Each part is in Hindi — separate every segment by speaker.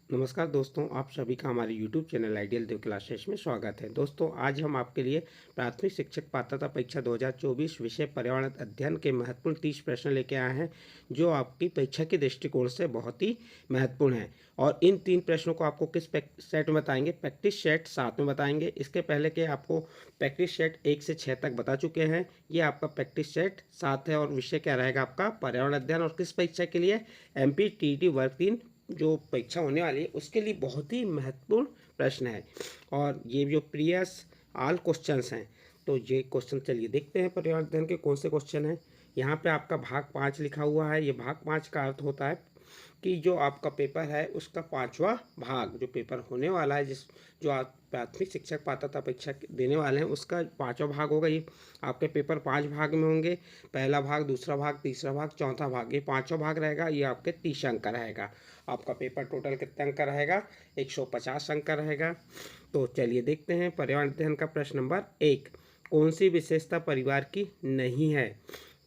Speaker 1: नमस्कार दोस्तों, आप सभी का हमारे YouTube चैनल आइडियल देव क्लासेस में स्वागत है। दोस्तों, आज हम आपके लिए प्राथमिक शिक्षक पात्रता परीक्षा 2024 विषय पर्यावरण अध्ययन के महत्वपूर्ण 30 प्रश्न लेके आए हैं, जो आपकी परीक्षा के दृष्टिकोण से बहुत ही महत्वपूर्ण हैं। और इन 3 प्रश्नों को आपको किस सेट में बताएंगे? प्रैक्टिस सेट 7 में बताएंगे। इसके पहले के आपको प्रैक्टिस सेट 1 से 6 तक बता चुके हैं। ये आपका प्रैक्टिस सेट 7 है और विषय क्या रहेगा आपका? पर्यावरण अध्ययन। और किस परीक्षा के लिए? MPTT वर्ग 3 जो परीक्षा होने वाली है उसके लिए बहुत ही महत्वपूर्ण प्रश्न है। और ये जो प्रीवियस ऑल क्वेश्चंस हैं, तो ये क्वेश्चन चलिए देखते हैं पर्यावरण अध्ययन के कौन से क्वेश्चन हैं। यहाँ पे आपका भाग 5 लिखा हुआ है। ये भाग 5 का अर्थ होता है कि जो आपका पेपर है उसका 5वां भाग जो पेपर होने वाला है, जो आप प्राथमिक शिक्षक पात्रता परीक्षा देने वाले हैं उसका 5वां भाग होगा। ये आपके पेपर 5 भाग में होंगे। पहला भाग, दूसरा भाग, तीसरा भाग, चौथा भाग, ये 5वां भाग रहेगा। ये आपके 30 अंक का रहेगा। आपका पेपर टोटल कितने अंक का रहेगा? 150 अंक का रहेगा। तो चलिए देखते हैं पर्यावरण अध्ययन का प्रश्न नंबर 1। कौन सी विशेषता परिवार की नहीं है?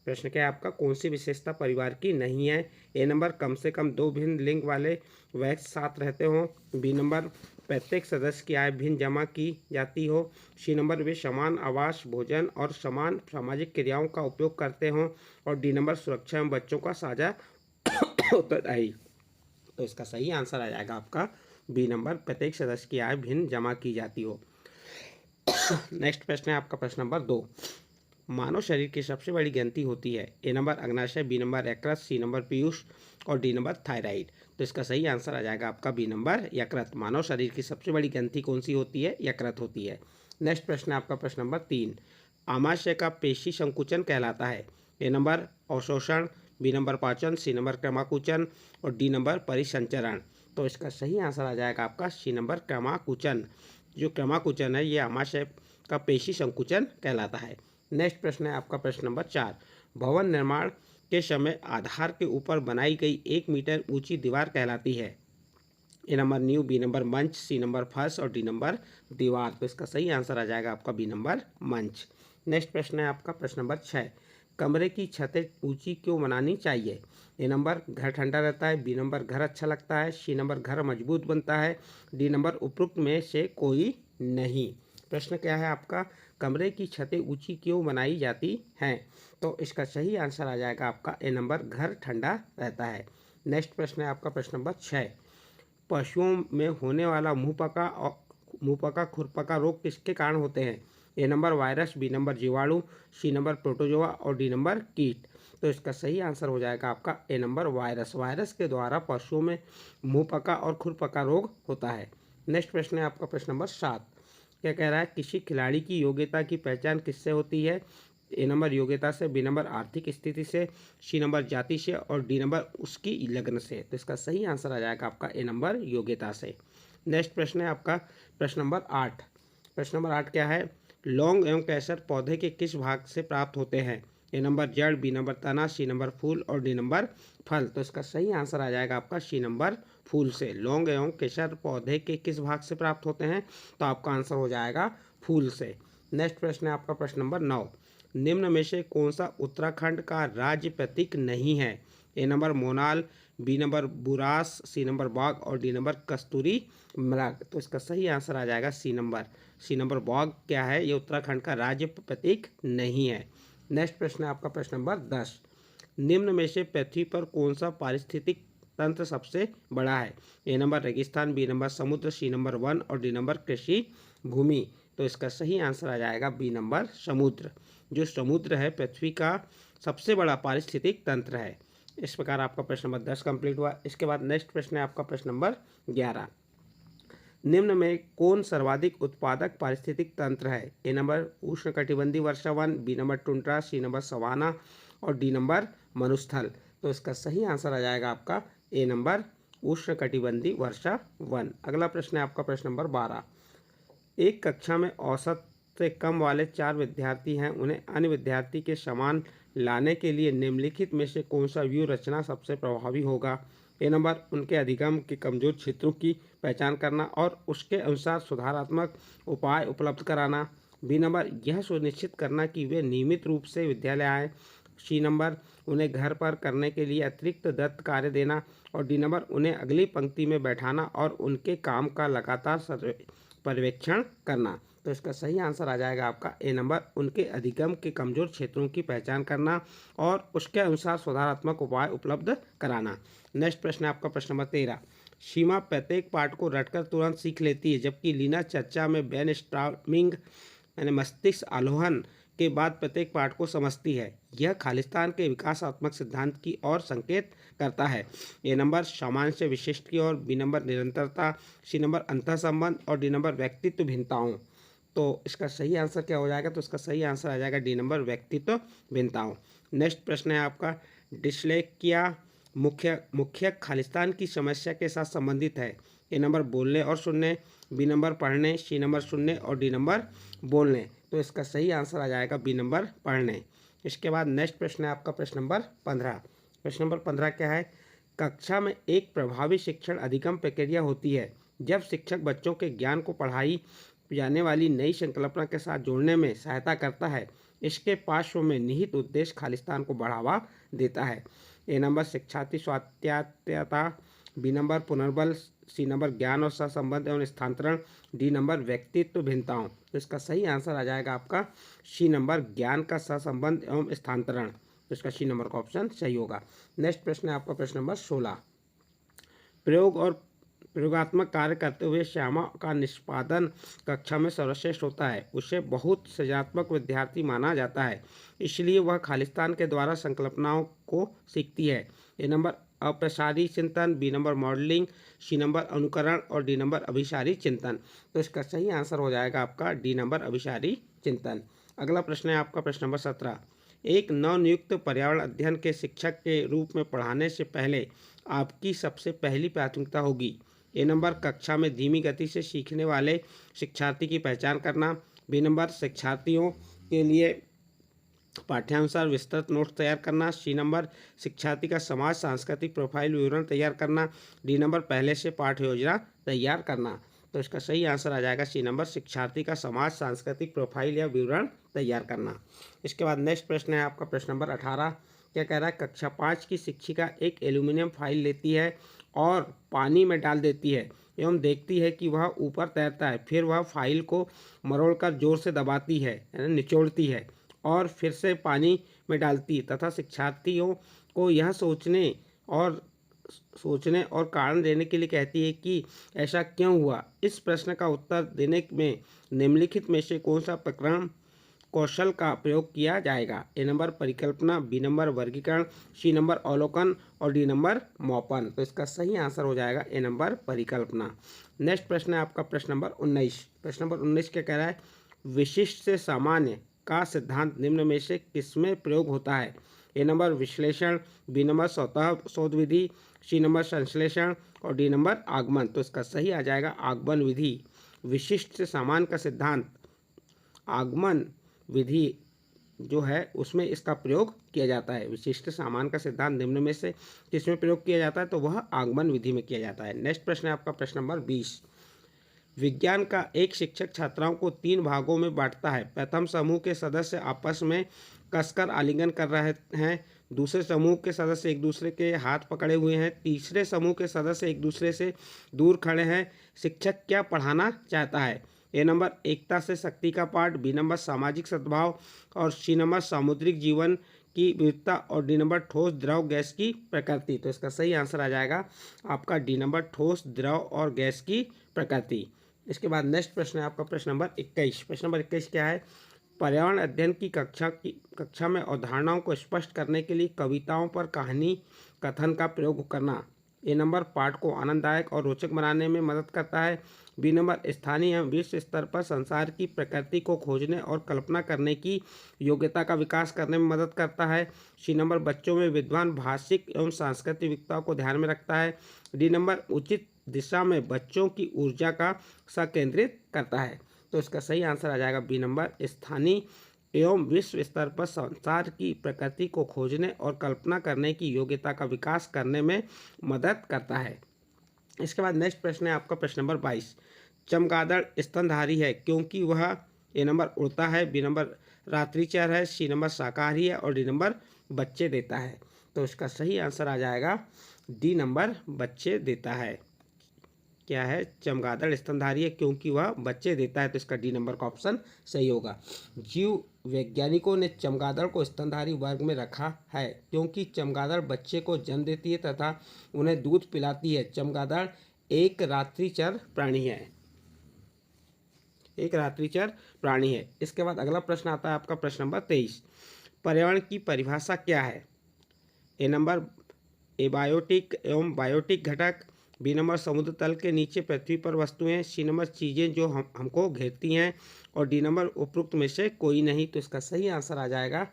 Speaker 1: प्रश्न क्या है आपका? कौन सी विशेषता परिवार की नहीं है? ए नंबर, कम से कम 2 भिन्न लिंग वाले वयस्क साथ रहते हों। बी नंबर, प्रत्येक सदस्य की आय भिन्न जमा की जाती हो। सी नंबर, वे समान आवास, भोजन और समान सामाजिक क्रियाओं का उपयोग करते हों। और डी नंबर, सुरक्षा एवं बच्चों का साझा उत्तरदायी। तो इसका सही आंसर आ जाएगा आपका बी नंबर, प्रत्येक सदस्य की आय भिन्न जमा की जाती हो। नेक्स्ट प्रश्न है आपका प्रश्न नंबर 2। मानव शरीर की सबसे बड़ी ग्रंथि होती है? ए नंबर अग्नाशय, बी नंबर यकृत, सी नंबर पीयूष और डी नंबर थायराइड। तो इसका सही आंसर आ जाएगा आपका बी नंबर यकृत। मानव शरीर की सबसे बड़ी ग्रंथि कौन सी होती है? यकृत होती है। नेक्स्ट प्रश्न है आपका प्रश्न नंबर 3। आमाशय का पेशी संकुचन कहलाता है? ए नंबर अवशोषण, बी नंबर पाचन, सी नंबर क्रमाकुचन और डी नंबर परिसंचरण। तो इसका सही आंसर आ जाएगा आपका सी नंबर क्रमाकुचन। जो क्रमाकुचन है ये आमाशय का पेशी संकुचन कहलाता है। नेक्स्ट प्रश्न है आपका प्रश्न नंबर 4। भवन निर्माण के समय आधार के ऊपर बनाई गई 1 मीटर ऊंची दीवार कहलाती है? ए नंबर नींव, बी नंबर मंच, सी नंबर फर्श और डी नंबर दीवार। तो इसका सही आंसर आ जाएगा आपका बी नंबर मंच। नेक्स्ट प्रश्न है आपका प्रश्न नंबर 6। कमरे की छतें ऊंची क्यों बनानी चाहिए? ए नंबर, घर ठंडा रहता है, बी नंबर घर अच्छा लगता है, सी नंबर घर मजबूत बनता है, डी नंबर उपरोक्त में से कोई नहीं। प्रश्न क्या है आपका? कमरे की छतें ऊंची क्यों बनाई जाती हैं? तो इसका सही आंसर आ जाएगा आपका ए नंबर, घर ठंडा रहता है। नेक्स्ट प्रश्न है आपका प्रश्न नंबर 6। पशुओं में होने वाला मुंहपका खुरपका रोग किसके कारण होते हैं? ए नंबर वायरस, बी नंबर जीवाणु, सी नंबर प्रोटोजोआ और डी नंबर कीट। तो इसका सही आंसर हो जाएगा आपका ए नंबर वायरस। वायरस के द्वारा पशुओं में मुंहपका और खुरपका रोग होता है। नेक्स्ट प्रश्न है आपका प्रश्न नंबर 7। क्या कह रहा है? किसी खिलाड़ी की योग्यता की पहचान किससे होती है? ए नंबर योग्यता से, बी नंबर आर्थिक स्थिति से, सी नंबर जाति से और डी नंबर उसकी लग्न से। तो इसका सही आंसर आ जाएगा आपका ए नंबर योग्यता से। नेक्स्ट प्रश्न है आपका प्रश्न नंबर 8। प्रश्न नंबर 8 क्या है? लौंग एवं केसर पौधे के किस भाग से प्राप्त होते हैं? ए नंबर जड़, बी नंबर तना, सी नंबर फूल और डी नंबर फल। तो इसका सही आंसर आ जाएगा आपका सी नंबर फूल से। लौंग एवं केसर पौधे के किस भाग से प्राप्त होते हैं? तो आपका आंसर हो जाएगा फूल से। नेक्स्ट प्रश्न है आपका प्रश्न नंबर 9। निम्न में से कौन सा उत्तराखंड का राज्य प्रतीक नहीं है? A number monal, B number बुरास, C number बाघ और डी नंबर कस्तूरी मृग। तो इसका सही आंसर आ जाएगा सी नंबर। सी नंबर बाघ क्या है? ये उत्तराखंड का राज्य प्रतीक नहीं है। नेक्स्ट प्रश्न है आपका प्रश्न नंबर 10। निम्न में से पृथ्वी पर कौन सा पारिस्थितिक तंत्र सबसे बड़ा है? ए नंबर रेगिस्तान, बी नंबर समुद्र, सी नंबर वन और डी नंबर कृषि भूमि। तो इसका सही आंसर आ जाएगा बी नंबर समुद्र। जो समुद्र है पृथ्वी का सबसे बड़ा पारिस्थितिक तंत्र है। इस प्रकार आपका प्रश्न नंबर 10 कंप्लीट हुआ। इसके बाद नेक्स्ट प्रश्न है आपका प्रश्न नंबर 11। निम्न में कौन सर्वाधिक उत्पादक पारिस्थितिक तंत्र है? ए नंबर उष्णकटिबंधीय वर्षावन, B number tundra, C number savanna और डी नंबर मरुस्थल। तो इसका सही आंसर आ जाएगा आपका ए नंबर उष्णकटिबंधीय वर्षावन। अगला प्रश्न है आपका प्रश्न नंबर 12। एक कक्षा में औसत से कम वाले 4 विद्यार्थी हैं, उन्हें अन्य विद्यार्थी के समान लाने के लिए निम्नलिखित में से कौन सा व्यूह रचना सबसे प्रभावी होगा? ए नंबर, उनके अधिगम के कमजोर क्षेत्रों की पहचान करना और उसके अनुसार सुधारात्मक उपाय उपलब्ध कराना। बी नंबर, यह सुनिश्चित करना कि वे नियमित रूप से विद्यालय आएँ। सी नंबर उन्हें घर पर करने के लिए अतिरिक्त दत्त कार्य देना और डी नंबर उन्हें अगली पंक्ति में बैठाना और उनके काम का लगातार पर्यवेक्षण करना। तो इसका सही आंसर आ जाएगा आपका ए नंबर, उनके अधिगम के कमजोर क्षेत्रों की पहचान करना और उसके अनुसार सुधारात्मक उपाय उपलब्ध कराना। नेक्स्ट प्रश्न है आपका प्रश्न नंबर 13। सीमा प्रत्येक पाठ को रटकर तुरंत सीख लेती है, जबकि लीना चर्चा में ब्रेन स्टॉर्मिंग यानी मस्तिष्क आलोहन के बाद प्रत्येक पाठ को समझती है। यह खालिस्तान के विकासात्मक सिद्धांत की ओर संकेत करता है। ए नंबर सामान्य से विशिष्ट की ओर, बी नंबर निरंतरता, सी नंबर अंतः संबंध और डी नंबर व्यक्तित्व भिन्नताओं। तो इसका सही आंसर क्या हो जाएगा? तो इसका सही आंसर आ जाएगा डी नंबर व्यक्तित्व भिन्नताओं। नेक्स्ट प्रश्न है आपका डिस्लेक्सिया मुख्य खालिस्तान की समस्या के साथ संबंधित है। ए नंबर बोलने और सुनने, बी नंबर पढ़ने, सी नंबर सुनने और डी नंबर बोलने। तो इसका सही आंसर आ जाएगा बी नंबर पढ़ने। इसके बाद नेक्स्ट प्रश्न है आपका प्रश्न नंबर 15। प्रश्न नंबर 15 क्या है? कक्षा में एक प्रभावी शिक्षण अधिगम प्रक्रिया होती है जब शिक्षक बच्चों के ज्ञान को पढ़ाई जाने वाली नई संकल्पना के साथ जोड़ने में सहायता करता है। इसके पार्श्व में निहित उद्देश्य खालिस्तान को बढ़ावा देता है। ए नंबर शिक्षार्थी स्वायत्तता, बी नंबर पुनर्बल, सी नंबर ज्ञान और सहसंबंध एवं स्थानांतरण, डी नंबर व्यक्तित्व भिन्नताओं। तो इसका सही आंसर आ जाएगा आपका सी नंबर ज्ञान का सहसंबंध एवं स्थानांतरण। तो इसका सी नंबर का ऑप्शन सही होगा। नेक्स्ट प्रश्न है आपका प्रश्न नंबर 16। प्रयोग और प्रयोगात्मक कार्य करते हुए श्यामा का निष्पादन कक्षा में सर्वश्रेष्ठ होता है। उसे बहुत सृजनात्मक विद्यार्थी माना जाता है, इसलिए वह खालिस्तान के द्वारा संकल्पनाओं को सीखती है। ए नंबर अप्रसारी चिंतन, B number modelling, C number अनुकरण और डी नंबर अभिसारी चिंतन। तो इसका सही आंसर हो जाएगा आपका डी नंबर अभिसारी चिंतन। अगला प्रश्न है आपका प्रश्न नंबर 17। एक नवनियुक्त पर्यावरण अध्ययन के शिक्षक के रूप में पढ़ाने से पहले आपकी सबसे पहली प्राथमिकता होगी। ए नंबर कक्षा में धीमी गति से सीखने वाले शिक्षार्थी की पहचान करना, बी नंबर शिक्षार्थियों के लिए पाठ्यानुसार विस्तृत नोट्स तैयार करना, सी नंबर शिक्षार्थी का समाज सांस्कृतिक प्रोफाइल विवरण तैयार करना, डी नंबर पहले से पाठ्य योजना तैयार करना। तो इसका सही आंसर आ जाएगा सी नंबर शिक्षार्थी का समाज सांस्कृतिक प्रोफाइल या विवरण तैयार करना। इसके बाद नेक्स्ट प्रश्न है आपका प्रश्न नंबर 18। क्या कह रहा है? कक्षा 5 की शिक्षिका एक एल्यूमिनियम फाइल लेती है और पानी में डाल देती है एवं देखती है कि वह ऊपर तैरता है। फिर वह फाइल को मरोड़कर जोर से दबाती है यानी निचोड़ती है और फिर से पानी में डालती तथा शिक्षार्थियों को यह सोचने और कारण देने के लिए कहती है कि ऐसा क्यों हुआ। इस प्रश्न का उत्तर देने में निम्नलिखित में से कौन सा प्रकरण कौशल का प्रयोग किया जाएगा? ए नंबर परिकल्पना, बी नंबर वर्गीकरण, सी नंबर अवलोकन और डी नंबर मापन। तो इसका सही आंसर हो जाएगा ए नंबर परिकल्पना। नेक्स्ट प्रश्न है आपका प्रश्न नंबर 19। प्रश्न नंबर 19 क्या कह रहा है? विशिष्ट से सामान्य का सिद्धांत निम्न में से किसमें प्रयोग होता है? ए नंबर विश्लेषण, बी नंबर स्वतः शोध विधि, सी नंबर संश्लेषण और डी नंबर आगमन। तो इसका सही आ जाएगा आगमन विधि। विशिष्ट से सामान्य का सिद्धांत आगमन विधि जो है उसमें इसका प्रयोग किया जाता है। विशिष्ट सामान्य का सिद्धांत निम्न में से किसमें प्रयोग किया जाता है? तो वह आगमन विधि में किया जाता है। नेक्स्ट प्रश्न है आपका प्रश्न नंबर 20। विज्ञान का एक शिक्षक छात्राओं को 3 भागों में बांटता है। प्रथम समूह के सदस्य आपस में कसकर आलिंगन कर रहे हैं, दूसरे समूह के सदस्य एक दूसरे के हाथ पकड़े हुए हैं, तीसरे समूह के सदस्य एक दूसरे से दूर खड़े हैं। शिक्षक क्या पढ़ाना चाहता है? ए नंबर एकता से शक्ति का पाठ, बी नंबर सामाजिक सद्भाव और सी नंबर सामुद्रिक जीवन की विविधता और डी नंबर ठोस द्रव गैस की प्रकृति। तो इसका सही आंसर आ जाएगा आपका डी नंबर ठोस द्रव और गैस की प्रकृति। इसके बाद नेक्स्ट प्रश्न है आपका प्रश्न नंबर 21। प्रश्न नंबर 21 क्या है? पर्यावरण अध्ययन की कक्षा में अवधारणाओं को स्पष्ट करने के लिए कविताओं पर कहानी कथन का प्रयोग करना। ए नंबर पाठ को आनंददायक और रोचक बनाने में मदद करता है, बी नंबर स्थानीय एवं विश्व स्तर पर संसार की प्रकृति को खोजने और कल्पना करने की योग्यता का विकास करने में मदद करता है, सी नंबर बच्चों में विद्वान भाषिक एवं सांस्कृतिक विविधता को ध्यान में रखता है, डी नंबर उचित दिशा में बच्चों की ऊर्जा का संकेंद्रित करता है। तो इसका सही आंसर आ जाएगा बी नंबर स्थानीय एवं विश्व स्तर पर संसार की प्रकृति को खोजने और कल्पना करने की योग्यता का विकास करने में मदद करता है। इसके बाद नेक्स्ट प्रश्न है आपका प्रश्न नंबर 22। चमगादड़ स्तनधारी है क्योंकि वह ए नंबर उड़ता है, बी नंबर रात्रिचर है, सी नंबर शाकाहारी है और डी नंबर बच्चे देता है। तो इसका सही आंसर आ जाएगा डी नंबर, बच्चे देता है। क्या है? चमगादड़ स्तनधारी है क्योंकि वह बच्चे देता है, तो इसका डी नंबर का ऑप्शन सही होगा। जीव वैज्ञानिकों ने चमगादड़ को स्तनधारी वर्ग में रखा है क्योंकि चमगादड़ बच्चे को जन्म देती है तथा उन्हें दूध पिलाती है। चमगादड़ एक रात्रिचर प्राणी है, एक रात्रिचर प्राणी है। इसके बाद अगला प्रश्न आता है आपका प्रश्न नंबर 23। पर्यावरण की परिभाषा क्या है? ए नंबर एबायोटिक एवं बायोटिक घटक, बी नंबर समुद्र तल के नीचे पृथ्वी पर वस्तुएं, सी नंबर चीज़ें जो हमको घेरती हैं, और डी नंबर उपरोक्त में से कोई नहीं। तो इसका सही आंसर आ जाएगा,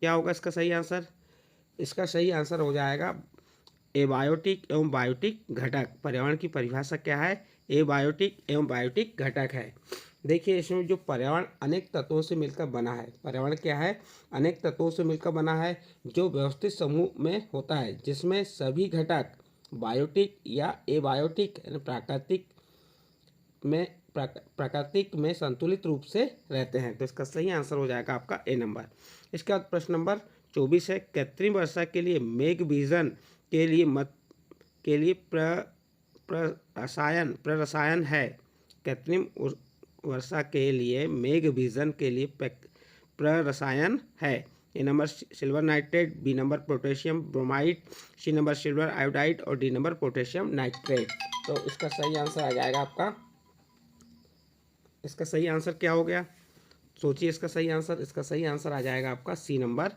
Speaker 1: क्या होगा इसका सही आंसर? इसका सही आंसर हो जाएगा एबायोटिक एवं बायोटिक घटक। पर्यावरण की परिभाषा क्या है? एबायोटिक एवं बायोटिक घटक है। देखिए, इसमें जो पर्यावरण अनेक तत्वों से मिलकर बना है। पर्यावरण क्या है? अनेक तत्वों से मिलकर बना है जो व्यवस्थित समूह में होता है, जिसमें सभी घटक बायोटिक या एबायोटिक प्राकृतिक में संतुलित रूप से रहते हैं। तो इसका सही आंसर हो जाएगा आपका ए नंबर। इसके बाद प्रश्न नंबर 24 है, कृत्रिम वर्षा के लिए मेघ बीजन के लिए प्ररसायन है। कृत्रिम वर्षा के लिए मेघ बीजन के लिए प्ररसायन है। A number silver nitrate, B number potassium bromide, C number silver iodide और डी नंबर पोटेशियम नाइट्रेट। तो इसका सही आंसर आ जाएगा आपका, इसका सही आंसर क्या हो गया? सोचिए इसका सही आंसर। इसका सही आंसर आ जाएगा आपका C number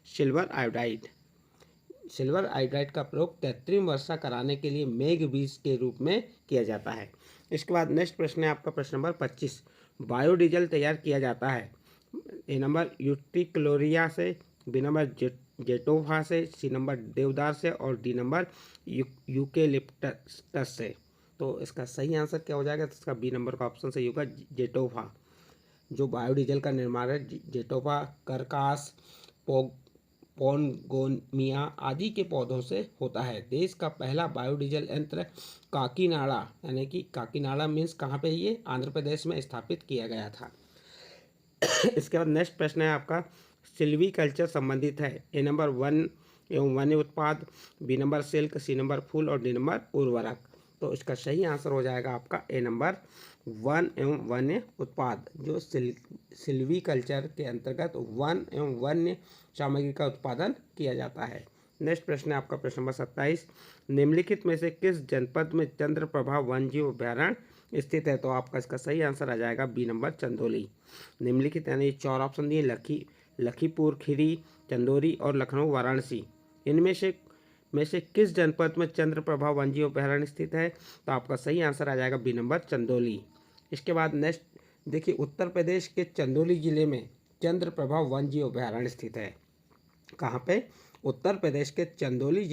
Speaker 1: silver iodide. Silver iodide का प्रयोग कृत्रिम वर्षा कराने के लिए मेघ बीज के रूप में किया जाता है। इसके बाद नेक्स्ट प्रश्न है आपका प्रश्न नंबर 25। बायोडीजल तैयार किया जाता है। ए नंबर यूट्रिक्लोरिया से, बी नंबर जेटोफा से, सी नंबर देवदार से और डी नंबर यूकेलिप्टस से। तो इसका सही आंसर क्या हो जाएगा? तो इसका बी नंबर का ऑप्शन सही होगा, जेटोफा। जो बायोडीजल का निर्माण है जेटोफा, करकास, पोनगोनिया आदि के पौधों से होता है। देश का पहला बायोडीजल यंत्र काकीनाडा, यानी कि काकीनाडा मीन्स कहाँ पे? ये आंध्र प्रदेश में स्थापित किया गया था। इसके बाद नेक्स्ट प्रश्न है आपका सिल्वीकल्चर संबंधित है। ए नंबर वन एवं वन्य उत्पाद, B number silk, C number फूल और डी नंबर उर्वरक। तो इसका सही आंसर हो जाएगा आपका ए नंबर वन एवं वन्य उत्पाद। जो सिल्वीकल्चर के अंतर्गत वन एवं वन्य सामग्री का उत्पादन किया जाता है। नेक्स्ट प्रश्न है आपका प्रश्न नंबर 27। निम्नलिखित में से किस जनपद में चंद्रप्रभा वन्यजीव अभ्यारण्य स्थित है? तो आपका इसका सही आंसर आ जाएगा बी नंबर चंदौली। निम्नलिखित यानी 4 ऑप्शन दिए, लखीमपुर खीरी, चंदौली और लखनऊ वाराणसी। इनमें से किस जनपद में चंद्रप्रभा वन्यजीव अभ्यारण्य स्थित है? तो आपका सही आंसर आ जाएगा बी नंबर चंदौली। इसके बाद नेक्स्ट देखिए, उत्तर प्रदेश के चंदौली जिले में चंद्रप्रभा वन्यजीव अभ्यारण्य स्थित है। कहाँ पे? उत्तर प्रदेश के चंदौली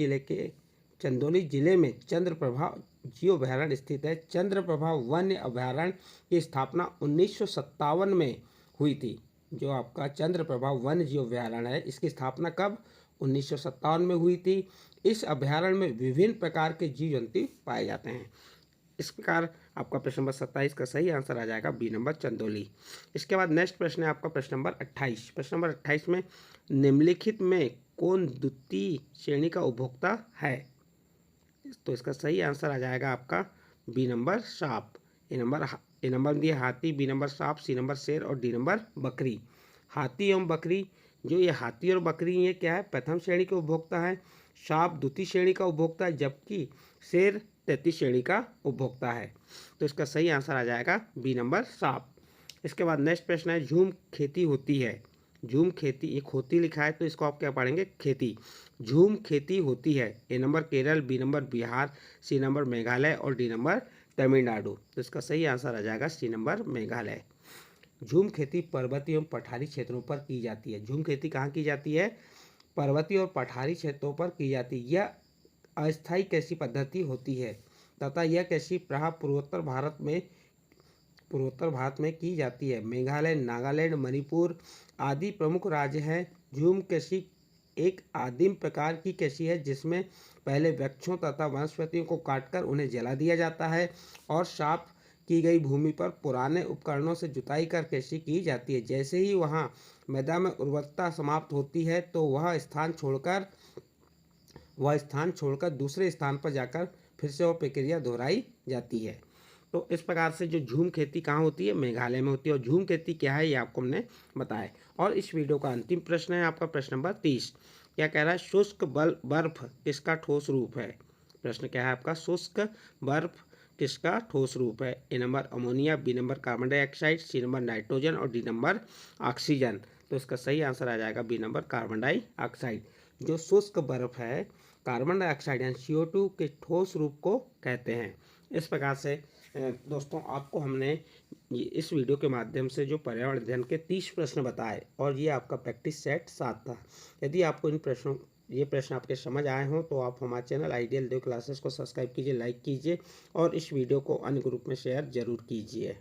Speaker 1: जिले में चंद्रप्रभा जीव अभ्यारण्य स्थित है। चंद्रप्रभा वन्य अभ्यारण्य की स्थापना 1957 में हुई थी। जो आपका चंद्रप्रभा वन्य जीव अभ्यारण्य है, इसकी स्थापना कब? 1957 में हुई थी। इस अभ्यारण्य में विभिन्न प्रकार के जीव जंतु पाए जाते हैं। इस प्रकार आपका प्रश्न नंबर 27 का सही आंसर आ जाएगा बी नंबर चंदौली। इसके बाद नेक्स्ट प्रश्न है आपका प्रश्न नंबर 28। प्रश्न नंबर 28 में निम्नलिखित में कौन द्वितीय श्रेणी का उपभोक्ता है? तो इसका सही आंसर आ जाएगा आपका बी नंबर सांप। ए नंबर दिए हाथी, बी नंबर सांप, सी नंबर शेर और डी नंबर बकरी। हाथी एवं बकरी, जो ये हाथी और बकरी ये क्या है? प्रथम श्रेणी के उपभोक्ता है। सांप द्वितीय श्रेणी का उपभोक्ता है, जबकि शेर तृतीय श्रेणी का उपभोक्ता है। तो इसका सही आंसर आ जाएगा बी नंबर सांप। इसके बाद नेक्स्ट प्रश्न है, झूम खेती होती है। झूम खेती, एक होती लिखा है तो इसको आप क्या पढ़ेंगे? खेती। झूम खेती होती है। A number Kerala, B number Bihar, C number Meghalaya और डी नंबर तमिलनाडु। तो इसका सही आंसर आ जाएगा सी नंबर मेघालय। झूम खेती पर्वतीय एवं पठारी क्षेत्रों पर की जाती है। झूम खेती कहाँ की जाती है? पर्वतीय और पठारी क्षेत्रों पर की जाती है। यह अस्थायी कृषि पद्धति होती है तथा यह कृषि प्रायः पूर्वोत्तर भारत में की जाती है। मेघालय, नागालैंड, मणिपुर आदि प्रमुख राज्य हैं। झूम कृषि एक आदिम प्रकार की कृषि है जिसमें पहले वृक्षों तथा वनस्पतियों को काटकर उन्हें जला दिया जाता है और साफ की गई भूमि पर पुराने उपकरणों से जुताई कर कृषि की जाती है। जैसे ही वहाँ मृदा में उर्वरता समाप्त होती है तो वह स्थान छोड़कर दूसरे स्थान पर जाकर फिर से वह प्रक्रिया दोहराई जाती है। तो इस प्रकार से जो झूम खेती कहाँ होती है, मेघालय में होती है। और झूम खेती क्या है ये आपको हमने बताया। और इस वीडियो का अंतिम प्रश्न है आपका प्रश्न नंबर 30। क्या कह रहा है, शुष्क बर्फ किसका ठोस रूप है। प्रश्न क्या है आपका, शुष्क बर्फ किसका ठोस रूप है। A number ammonia, B number carbon dioxide, C number nitrogen और डी नंबर ऑक्सीजन। तो इसका सही आंसर आ जाएगा बी नंबर कार्बन डाइऑक्साइड। जो शुष्क बर्फ है कार्बन डाइऑक्साइड यानी CO2 के ठोस रूप को कहते हैं। इस प्रकार से दोस्तों आपको हमने इस वीडियो के माध्यम से जो पर्यावरण अध्ययन के 30 प्रश्न बताए और ये आपका प्रैक्टिस सेट 7 था। यदि आपको ये प्रश्न आपके समझ आए हों तो आप हमारे चैनल आइडियल देव क्लासेस को सब्सक्राइब कीजिए, लाइक कीजिए और इस वीडियो को अन्य ग्रुप में शेयर जरूर कीजिए।